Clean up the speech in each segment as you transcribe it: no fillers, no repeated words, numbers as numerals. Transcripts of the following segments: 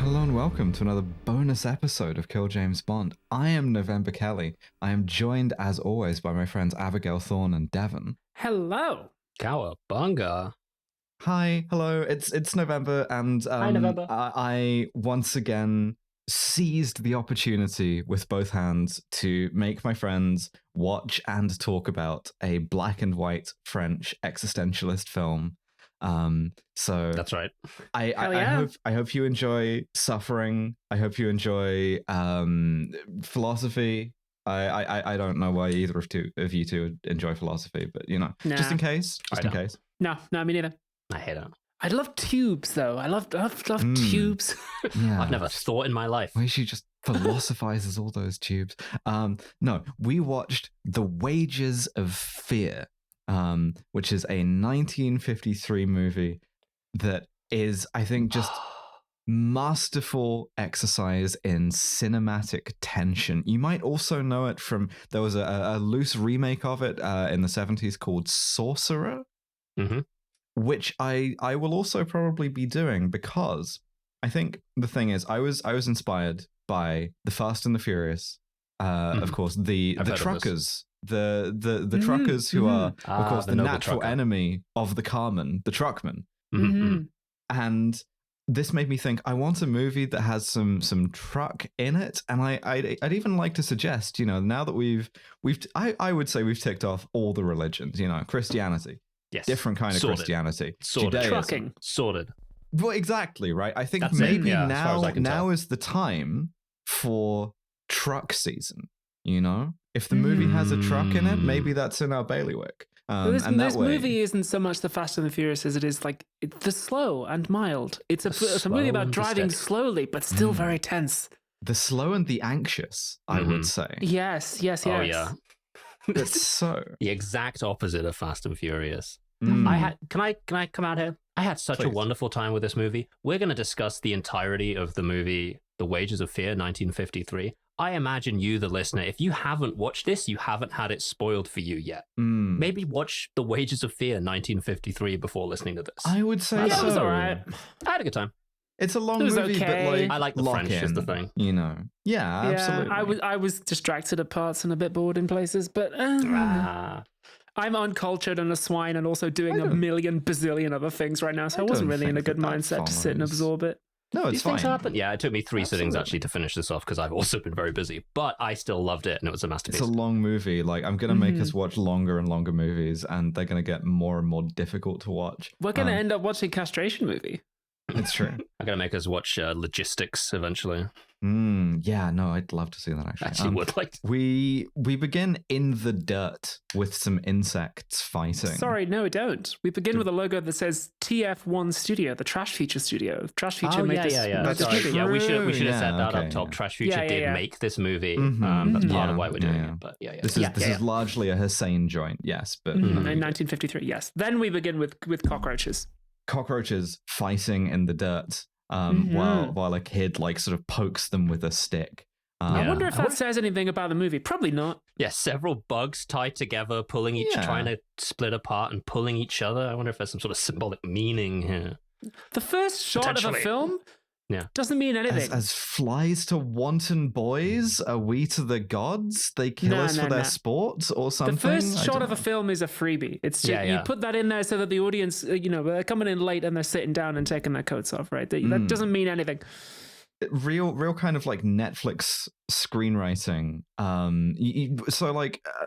Hello and welcome to another bonus episode of Kill James Bond. I am November Kelly. I am joined, as always, by my friends Abigail Thorne and Devon. Hello. Cowabunga. Hi, hello. It's November, and Hi, November. I once again seized the opportunity with both hands to make my friends watch and talk about a black and white French existentialist film. So that's right. I hope you enjoy suffering. I hope you enjoy philosophy. I don't know why either of you two would enjoy philosophy, but just in case. No, me neither. I hate it. I love tubes though. I love tubes. Yeah. I've never thought in my life. Why she just philosophizes all those tubes. No, we watched The Wages of Fear. Which is a 1953 movie that is, I think, just masterful exercise in cinematic tension. You might also know it from, there was a loose remake of it in the 70s called Sorcerer, which I will also probably be doing, because I think the thing is, I was inspired by The Fast and the Furious, of course, the truckers. The truckers who are, of course, the natural enemy of the carmen, the truckmen. And this made me think, I want a movie that has some truck in it. And I'd even like to suggest, now that I would say we've ticked off all the religions, Christianity, yes, different kind of Christianity, Judaism, trucking, sorted. Well, exactly, right. I think that's maybe now now is the time for truck season, If the movie has a truck in it, maybe that's in our bailiwick. This movie isn't so much the Fast and the Furious as it is like the slow and mild. It's a movie about driving slowly, but still very tense. The slow and the anxious, I would say. Yes. Oh yeah, that's so the exact opposite of Fast and Furious. Mm. Can I come out here? I had such a wonderful time with this movie. We're going to discuss the entirety of the movie, The Wages of Fear, 1953. I imagine you, the listener, if you haven't watched this, you haven't had it spoiled for you yet. Maybe watch The Wages of Fear, 1953 before listening to this. I would say so. It was all right. I had a good time. It's a long movie, okay. but I like the French is the thing. Yeah, absolutely. I was distracted at parts and a bit bored in places, but I'm uncultured and a swine and also doing a million bazillion other things right now, so I wasn't really in a good mindset to sit and absorb it. No, it's These fine. things happen. Yeah, it took me 3 sittings actually to finish this off because I've also been very busy, but I still loved it and it was a masterpiece. It's a long movie. Like, I'm going to make us watch longer and longer movies, and they're going to get more and more difficult to watch. We're going to end up watching a castration movie. It's true. I'm going to make us watch Logistics eventually. Yeah, no, I'd love to see that actually. Actually would like to. We begin in the dirt with some insects fighting. Sorry, no, we don't. We begin with a logo that says TF1 Studio, the Trash Feature Studio. Trash Feature made this. That's movie. Yeah, we should have set that up top. Trash Feature did make this movie. That's part of why we're doing it. But This is largely a Hussein joint, yes, but in 1953, yes. Then we begin with cockroaches. Cockroaches fighting in the dirt. While a kid sort of pokes them with a stick. I wonder if that says anything about the movie. Probably not. Yeah, several bugs tied together, pulling trying to split apart and pulling each other. I wonder if there's some sort of symbolic meaning here. The first shot of a film doesn't mean anything. As flies to wanton boys, are we to the gods? They kill us for their sport or something? The first shot of a film is a freebie. It's just, you put that in there so that the audience, they're coming in late and they're sitting down and taking their coats off, right? That doesn't mean anything. Real kind of like Netflix screenwriting.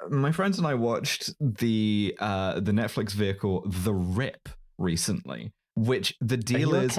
My friends and I watched the Netflix vehicle The Rip recently. Which the deal is,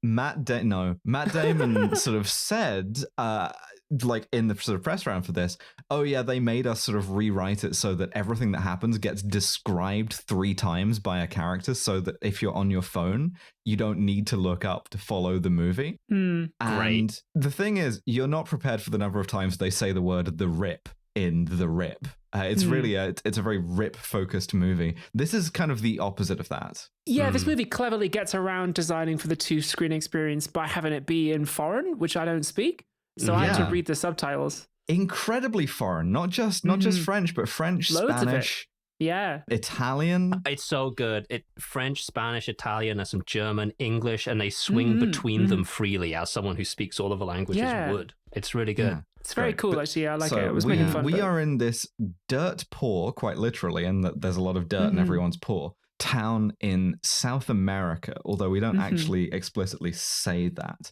Matt Damon sort of said, in the sort of press round for this, they made us sort of rewrite it so that everything that happens gets described 3 times by a character, so that if you're on your phone, you don't need to look up to follow the movie. And the thing is, you're not prepared for the number of times they say the word "the rip" in The Rip. It's really it's a very rip-focused movie. This is kind of the opposite of that. Yeah, this movie cleverly gets around designing for the 2-screen experience by having it be in foreign, which I don't speak. So I had to read the subtitles. Incredibly foreign, not just French, but French, Loads Spanish, Yeah. Italian. It's so good. French, Spanish, Italian, and some German, English, and they swing between them freely as someone who speaks all of the languages would. It's really good. Yeah, it's very cool, actually. I like it. It was we, making fun. We are in this dirt poor, quite literally, and there's a lot of dirt in everyone's poor town in South America, although we don't actually explicitly say that.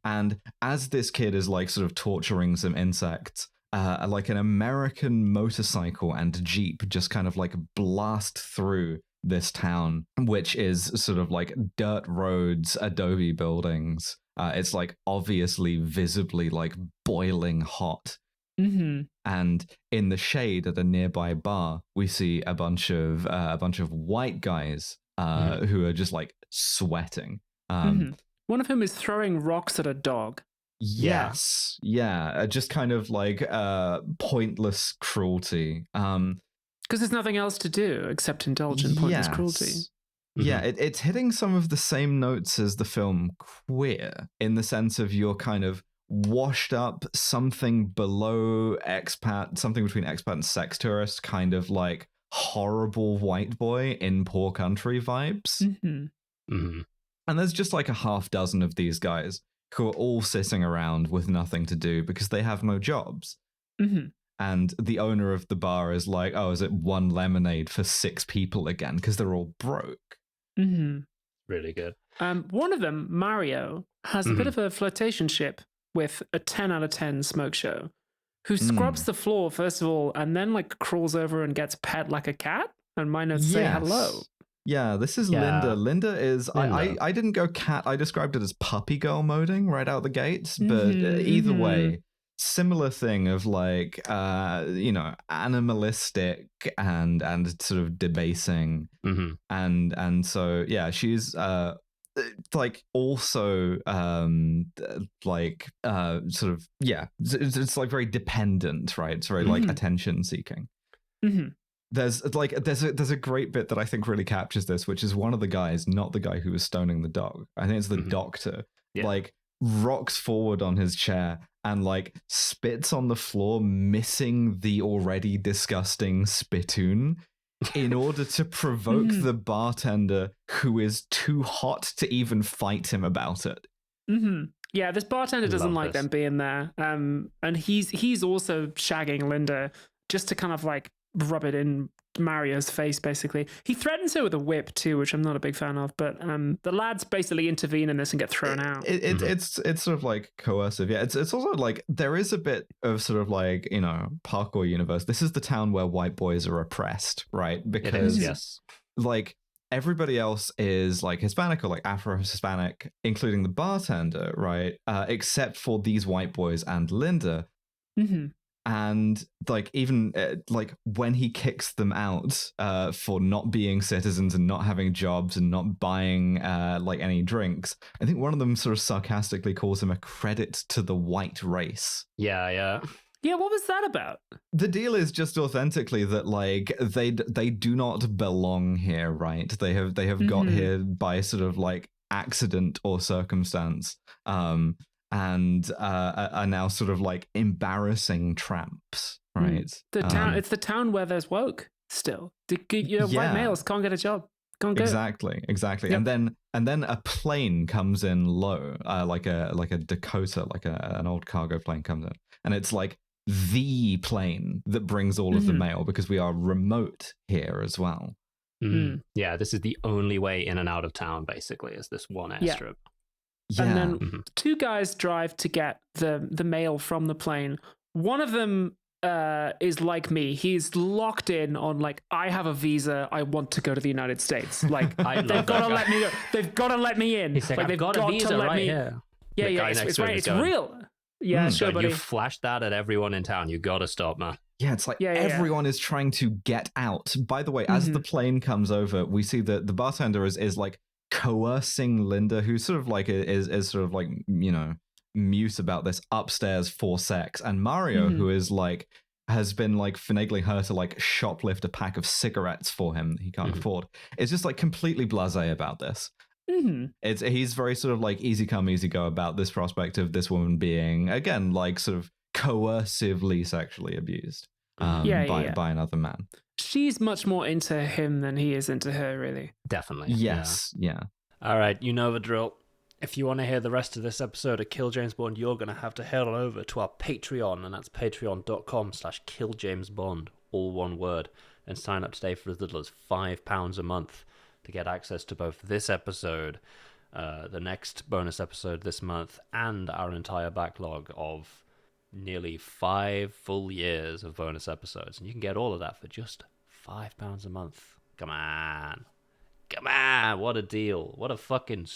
And as this kid is like sort of torturing some insects, like an American motorcycle and jeep just kind of like blast through this town, which is sort of like dirt roads, adobe buildings. It's like obviously visibly like boiling hot. And in the shade at a nearby bar, we see a bunch of white guys who are just like sweating. One of whom is throwing rocks at a dog. Yes, yeah, just kind of like pointless cruelty. Because there's nothing else to do except indulge in pointless cruelty. Yeah, it's hitting some of the same notes as the film Queer, in the sense of you're kind of washed up, something below expat, something between expat and sex tourist, kind of like horrible white boy in poor country vibes. And there's just like a half dozen of these guys who are all sitting around with nothing to do because they have no jobs. And the owner of the bar is like, oh, is it one lemonade for 6 people again? Because they're all broke. Really good. One of them, Mario, has a bit of a flirtationship with a 10 out of 10 smoke show, who scrubs the floor, first of all, and then like crawls over and gets pet like a cat. And mine notes say hello. Yeah, this is Linda. Linda is, I didn't go cat, I described it as puppy girl moding right out the gates, but either way, similar thing of like, animalistic and sort of debasing. And so, yeah, she's like also sort of, yeah, it's like very dependent, right? It's very like attention seeking. There's a great bit that I think really captures this, which is one of the guys, not the guy who was stoning the dog, I think it's the doctor, like rocks forward on his chair and like spits on the floor, missing the already disgusting spittoon, in order to provoke the bartender, who is too hot to even fight him about it. Yeah, this bartender doesn't like them being there, and he's also shagging Linda just to kind of like rub it in Mario's face, basically. He threatens her with a whip too, which I'm not a big fan of, but the lads basically intervene in this and get thrown out. It's sort of like coercive. Yeah, it's also like there is a bit of sort of like, you know, parkour universe. This is the town where white boys are oppressed, right? Because like everybody else is like Hispanic or like Afro-Hispanic, including the bartender, right? Except for these white boys and Linda. And like even like when he kicks them out for not being citizens and not having jobs and not buying like any drinks, I think one of them sort of sarcastically calls him a credit to the white race. Yeah, what was that about? The deal is just authentically that like they do not belong here, right? They have got here by sort of like accident or circumstance. And are now sort of like embarrassing tramps, right? It's the town where there's woke still. White males can't get a job. Can't go. Exactly. Yep. And then a plane comes in low, like a Dakota, like an old cargo plane comes in, and it's like the plane that brings all of the mail, because we are remote here as well. Yeah, this is the only way in and out of town, basically, is this one airstrip. Yeah. And then 2 guys drive to get the mail from the plane. One of them is like me. He's locked in on like, I have a visa. I want to go to the United States. Like they've got to let me go. They've got to let me in. He's like, I've got a visa right here. Yeah, it's right. It's real. Yeah, sure, buddy. You flashed that at everyone in town. You got to stop, man. Yeah, it's like everyone is trying to get out. By the way, as the plane comes over, we see that the bartender is like coercing Linda, who sort of like is sort of like, you know, mute about this, upstairs for sex, and Mario, who is like has been like finagling her to like shoplift a pack of cigarettes for him that he can't afford. It's just like completely blasé about this. He's very sort of like easy come easy go about this prospect of this woman being, again, like sort of coercively sexually abused. by another man. She's much more into him than he is into her, really. Definitely. Yes, yeah. All right, you know the drill. If you want to hear the rest of this episode of Kill James Bond, you're going to have to head on over to our Patreon, and that's patreon.com/killjamesbond, all one word, and sign up today for as little as £5 a month to get access to both this episode, the next bonus episode this month, and our entire backlog of nearly 5 full years of bonus episodes. And you can get all of that for just £5 a month. Come on, what a deal. What a fucking